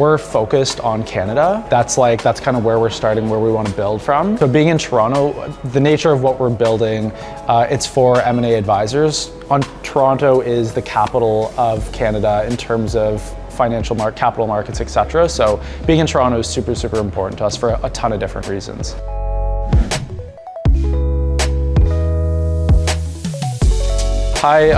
we're focused on Canada. That's kind of where we're starting, where we want to build from. So being in Toronto, the nature of what we're building, it's for M&A advisors. Toronto is the capital of Canada in terms of capital markets, etc. So being in Toronto is super, super important to us for a ton of different reasons. Hi,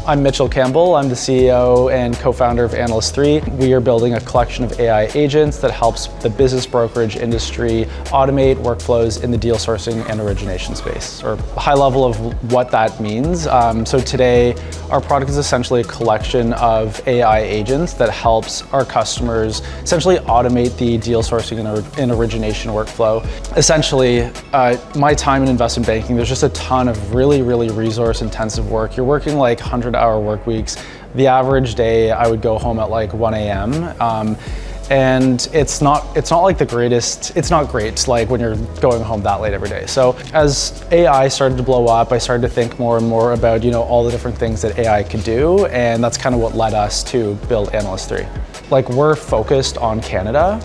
I'm Mitchell Campbell. I'm the CEO and co-founder of Analyst3. We are building a collection of AI agents that helps the business brokerage industry automate workflows in the deal sourcing and origination space, or a high level of what that means. So today, our product is essentially a collection of AI agents that helps our customers essentially automate the deal sourcing and origination workflow. Essentially, my time in investment banking, there's just a ton of really, really resource-intensive work. You're working like 100-hour work weeks. The average day, I would go home at like 1 a.m. And it's not like the greatest, it's not great like when you're going home that late every day. So as AI started to blow up, I started to think more and more about, all the different things that AI could do. And that's kind of what led us to build Analyst3. Like, we're focused on Canada.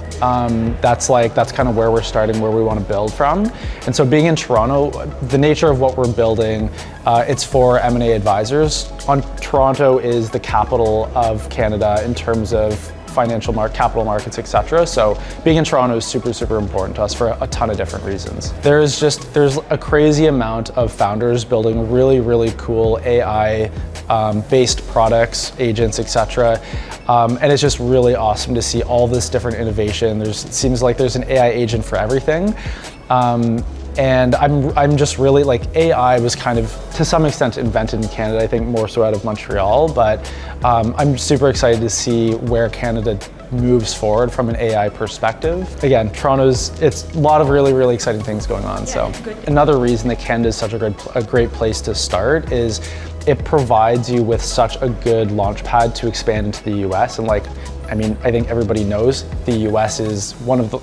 That's kind of where we're starting, where we want to build from. And so being in Toronto, the nature of what we're building, it's for M&A advisors. Toronto is the capital of Canada in terms of capital markets, etc. So being in Toronto is super, super important to us for a ton of different reasons. There's a crazy amount of founders building really, really cool AI based products, agents, etc. And it's just really awesome to see all this different innovation. It seems like there's an AI agent for everything. And I'm just really AI was kind of to some extent invented in Canada, I think more so out of Montreal, but I'm super excited to see where Canada moves forward from an AI perspective. Again, it's a lot of really, really exciting things going on. Yeah, so another reason that Canada is such a great place to start is it provides you with such a good launchpad to expand into the US. And I think everybody knows the US is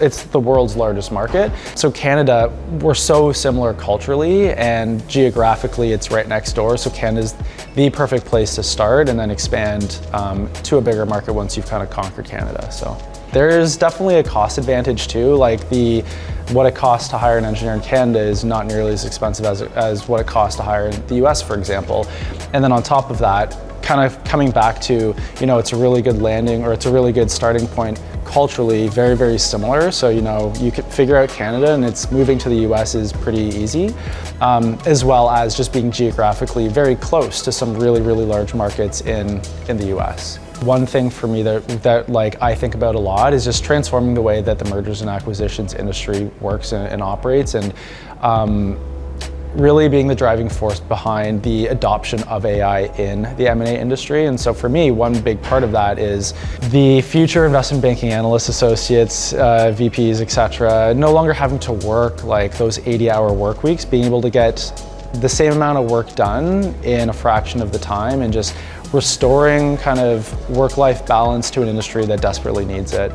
it's the world's largest market. So Canada, we're so similar culturally and geographically it's right next door. So Canada's the perfect place to start and then expand to a bigger market once you've kind of conquered Canada. So there's definitely a cost advantage too. What it costs to hire an engineer in Canada is not nearly as expensive as what it costs to hire in the US, for example. And then on top of that, kind of coming back to, it's a really good landing or it's a really good starting point culturally, very, very similar. So, you could figure out Canada and it's moving to the US is pretty easy, as well as just being geographically very close to some really, really large markets in the US. One thing for me that I think about a lot is just transforming the way that the mergers and acquisitions industry works and operates, and really being the driving force behind the adoption of AI in the M&A industry. And so for me, one big part of that is the future investment banking analysts, associates, VPs, etc., no longer having to work those 80-hour work weeks, being able to get the same amount of work done in a fraction of the time and just restoring kind of work-life balance to an industry that desperately needs it.